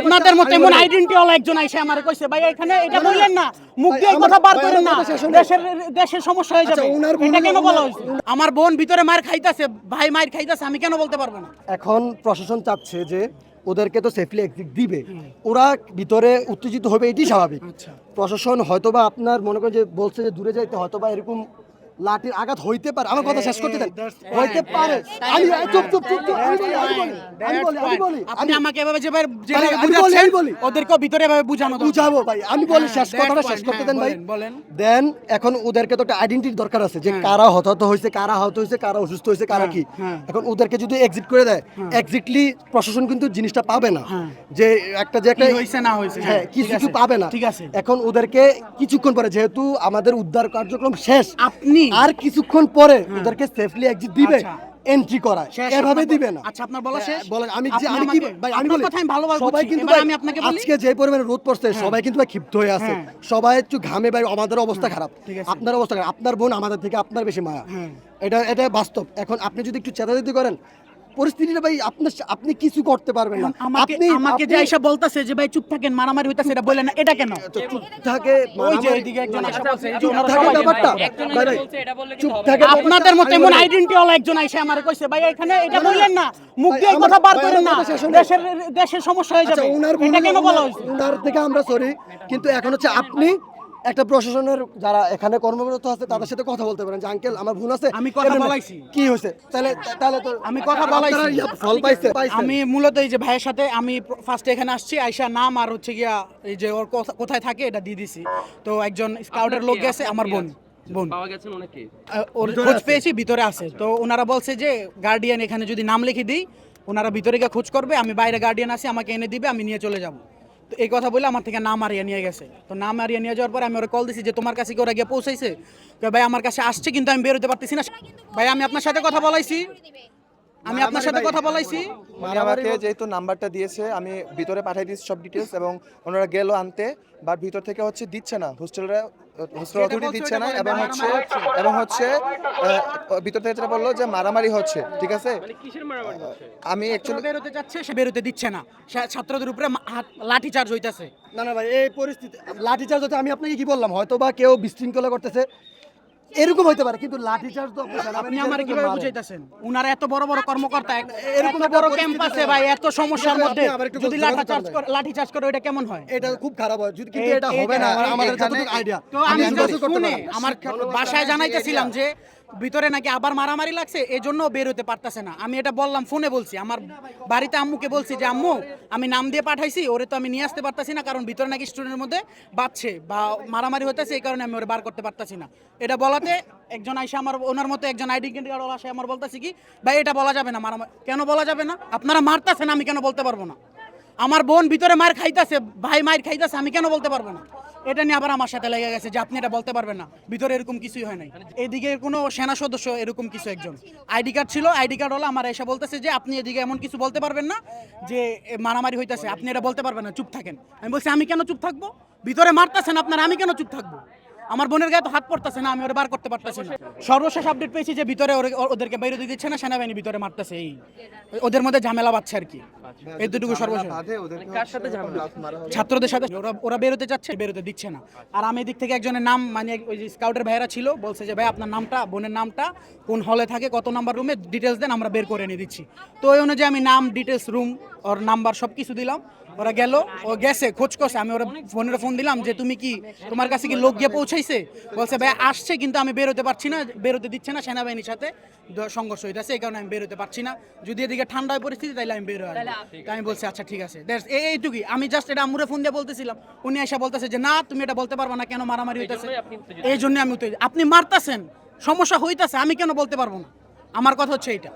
আপনাদের মতো এমন আইডেন্টি ওয়ালা একজন আইসা আমারে কইছে ভাই এখানে এটা বললেন না, মুখ দিয়ে কথা বার করেন না, দেশের সমস্যা হয়ে যাবে। এটা কেন বলা হইছে? আমার বোন ভিতরে মার খাইতাছে, ভাই মার খাইতাছে, আমি কেন বলতে পারবো না? এখন প্রশাসন চাচ্ছে যে ওদেরকে তো সেফলি এক্সিট দিবে, ওরা ভিতরে উত্তেজিত হবে, এটাই স্বাভাবিক। প্রশাসন হয়তোবা আপনার মনে করেন যে বলছে যে দূরে যাইতে, হয়তোবা এরকম লাঠির আঘাত হইতে পারে। আমার কথা শেষ করতে দেন, হইতে পারে। আমি চুপ চুপ চুপ চুপ, আমি বলি আপনি আমাকে এভাবে যেভাবে বুঝাচ্ছেন ওদেরকে ভিতরে এভাবে বুঝাবো ভাই। আমি বলি শেষ কথাটা শেষ করতে দেন ভাই। দেন এখন ওদেরকে তো একটা আইডেন্টিটির দরকার আছে যে কারা হতাহত হয়েছে, কারা আহত হয়েছে, কারা অসুস্থ হয়েছে, কারা কি। এখন ওদেরকে যদি এক্সিট করে দেয়, এক্স্যাক্টলি প্রশাসন কিন্তু জিনিসটা পাবে না যে একটা হইছে না হইছে, হ্যাঁ কিছু পাবে না। ঠিক আছে, এখন ওদেরকে কিছুক্ষণ পরে, যেহেতু আমাদের উদ্ধার কার্যক্রম শেষ, আপনি আর কিছুক্ষণ পরে ওদেরকে সেফলি এক্সিট দিবে, এন্ট্রি করায়, এভাবে দিবে না। আচ্ছা আপনার বলা শেষ। বলেন আমি কি ভাই, আমি বলি সবাই কিন্তু আমি আপনাকে বলি আজকে যে পরিমাণে রোদ পড়ছে, সবাই কিন্তু ভাই ক্ষিপ্ত হয়ে আছে, সবাই একটু ঘামে ভাই, আমাদের অবস্থা খারাপ, আপনার অবস্থা খারাপ, আপনার বোন আমাদের থেকে আপনার বেশি মায়া, এটা বাস্তব। এখন আপনি যদি একটু চেতাচেতি করেন পরিস্থিতিটা ভাই, আপনি কিছু করতে পারবেন না। আমাকে যে আইসা বলতাছে যে ভাই চুপ থাকেন, মারামারি হইতাছে, এটা বলেন না, এটা কেন চুপ থাকে? ওই যে এইদিকে একজন আইসা বলছে, চুপ থাকে ব্যাপারটা ভাই, ভাই চুপ থাকে। আপনাদের মতো এমন আইডেন্টি ওয়ালা একজন আইসা আমারে কইছে ভাই এখানে এটা বললেন না, মুখ দিয়ে কথা বার করেন না, দেশের সমস্যা হয়ে যাবে। এটা কেন বলা হইছে? ওনার থেকে আমরা সরি, কিন্তু এখন হচ্ছে আপনি একটা প্রশাসনের যারা এখানে কর্মরত আছে তাদের সাথে কথা বলতে পারেন যে আঙ্কেল আমার ভুল আছে, আমি কথা বলাইছি, কি হয়েছে, তাহলে তো আমি কথা বলাইছি, ফল পাইছে। আমি মূলত এই যে ভাইয়ের সাথে আমি ফার্স্টে এখানে আসছি, আয়শা নাম আর হচ্ছে গিয়া এই যে ওর কোথায় থাকে এটা দিয়ে দিছি। তো একজন স্কাউটের লোক গেছে, আমার বোন পাওয়া গেছে, অনেকে ওর খোঁজ পেয়েছি, ভিতরে আছে। তো ওনারা বলছে যে গার্ডিয়ান এখানে যদি নাম লিখে দিই, ওনারা ভিতরে গিয়ে খোঁজ করবে, আমি বাইরে গার্ডিয়ান আছি, আমাকে এনে দিবে, আমি নিয়ে চলে যাব। তো এই কথা বলে আমার থেকে নাম হারিয়ে নিয়ে গেছে। তো নাম হারিয়ে নিয়ে যাওয়ার পরে আমি ওরা কল দিছি যে তোমার কাছে কি ওরা গিয়ে পৌঁছাইছে? তো ভাই আমার কাছে আসছে, কিন্তু আমি বেরোতে পারতেছি না। ভাই আমি আপনার সাথে কথা বলাইছি, আমাকে যেহেতু নাম্বারটা দিয়েছে, আমি ভিতরে পাঠিয়ে দিয়েছি সব ডিটেলস, এবং ওনারা গেল আনতে, বাট ভিতর থেকে হচ্ছে দিচ্ছে না, হোস্টেল অথরিটি দিচ্ছে না, এবং হচ্ছে ভিতর থেকে যেটা বললো যে মারামারি হচ্ছে। ঠিক আছে, আমি অ্যাকচুয়ালি বেরোতে যাচ্ছে, সে বেরোতে দিচ্ছে না, ছাত্রদের উপরে লাঠি চার্জ হইতাছে। না ভাই, এই পরিস্থিতি লাঠি চার্জ হচ্ছে, আমি আপনাকে কি বললাম, হয়তো বা কেউ বিশৃঙ্খলা করতেছে, এরকম হইতে পারে, কিন্তু লাঠি চার্জ তো আপনি আমারে কিভাবে বুঝাইতাছেন? উনারা এত বড় বড় কর্মকর্তা, এরকম বড় ক্যাম্পাসে ভাই, এত সমস্যার মধ্যে যদি লাঠি চার্জ করে, এটা কেমন হয়? এটা খুব খারাপ হয়, যদি কিন্তু এটা হবে না, আমাদের যতটুকু আইডিয়া। তো আমি শুনে আমার বাসায় জানাইতেছিলাম যে ভিতরে নাকি আবার মারামারি লাগছে, এজন্য বের হতে পারতেছে না। আমি এটা বললাম, ফোনে বলছি, আমার বাড়িতে আম্মুকে বলছি যে আম্মু আমি নাম দিয়ে পাঠাইছি, ওরে তো আমি নিয়ে আসতে পারতাছি না, কারণ ভিতরে নাকি স্টুডেন্টের মধ্যে বাচ্চে বা মারামারি হইতেছে, এই কারণে আমি ওরে বার করতে পারতাছি না। এটা বলাতে একজন আইসা আমার, ওনার মতো একজন আইডেন্টি কার্ড আসে, আমার বলতেছি কি ভাই এটা বলা যাবে না, মারামারি কেন বলা যাবে না? আপনারা মারতেছেন, আমি কেন বলতে পারবো না? আমার বোন ভিতরে মার খাইতেছে, ভাই মার খাইতেছে, আমি কেন বলতে পারবো না? এটা নিয়ে আবার আমার সাথে লেগে গেছে যে আপনি এটা বলতে পারবেন না, ভিতরে এরকম কিছুই হয় নাই। এদিকে কোনো সেনা সদস্য এরকম কিছু একজন আইডি কার্ড ছিল, আইডি কার্ড হলো আমার এসে বলতেছে যে আপনি এদিকে এমন কিছু বলতে পারবেন না যে মারামারি হইতেছে, আপনি এটা বলতে পারবেন না, চুপ থাকেন। আমি বলছি আমি কেন চুপ থাকবো? ভিতরে মারতেছেন আপনারা, আমি কেন চুপ থাকবো? আমার বোনের গায়ে তো হাত পড়তেছে না, আমি ওরা বার করতে পারতেছি না। সর্বশেষ আপডেট পেয়েছি যে ভিতরে ওদেরকে বাইরে দিচ্ছে না, সেনাবাহিনী ভিতরে মারতেছে, এই ওদের মধ্যে ঝামেলা বাচ্ছে আর কি। এই দুটুকু সর্বশেষ। ছাত্রদের সাথে ওরা বেরোতে চাচ্ছে, বেরোতে দিচ্ছে না। আর আমি এদিক থেকে একজনের নাম, মানে ওই যে স্কাউটের ভাইয়েরা ছিল, বলছে যে ভাই আপনার নামটা, বোনের নামটা, কোন হলে থাকে, কত নাম্বার রুমে, ডিটেলস দেন, আমরা বের করে এনে দিচ্ছি। তো ওই অনুযায়ী আমি নাম, ডিটেলস, রুম, ওর নাম্বার সব কিছু দিলাম। ওরা গেল, ও গেছে, খোঁজ করছে। আমি ওরা ফোনের ফোন দিলাম যে তুমি কি, তোমার কাছে কি লোক গিয়ে পৌঁছাইছে? বলছে ভাই আসছে, কিন্তু আমি বেরোতে পারছি না, বেরোতে দিচ্ছে না, সেনাবাহিনীর সাথে সংঘর্ষ হইতেছে, এই কারণে আমি বেরোতে পারছি না। যদি এদিকে ঠান্ডা হয় পরিস্থিতি, তাইলে আমি বেরো। আমি বলছি আচ্ছা ঠিক আছে, এইটুকুই। আমি জাস্ট এটা আম্মুরে ফোন দিয়ে বলতেছিলাম, উনি এসে বলতেছে যে না তুমি এটা বলতে পারবো না, কেন মারামারি হইতেছে? এই জন্য আমি, আপনি মারতেছেন, সমস্যা হইতেছে, আমি কেন বলতে পারবো না? আমার কথা হচ্ছে এইটা।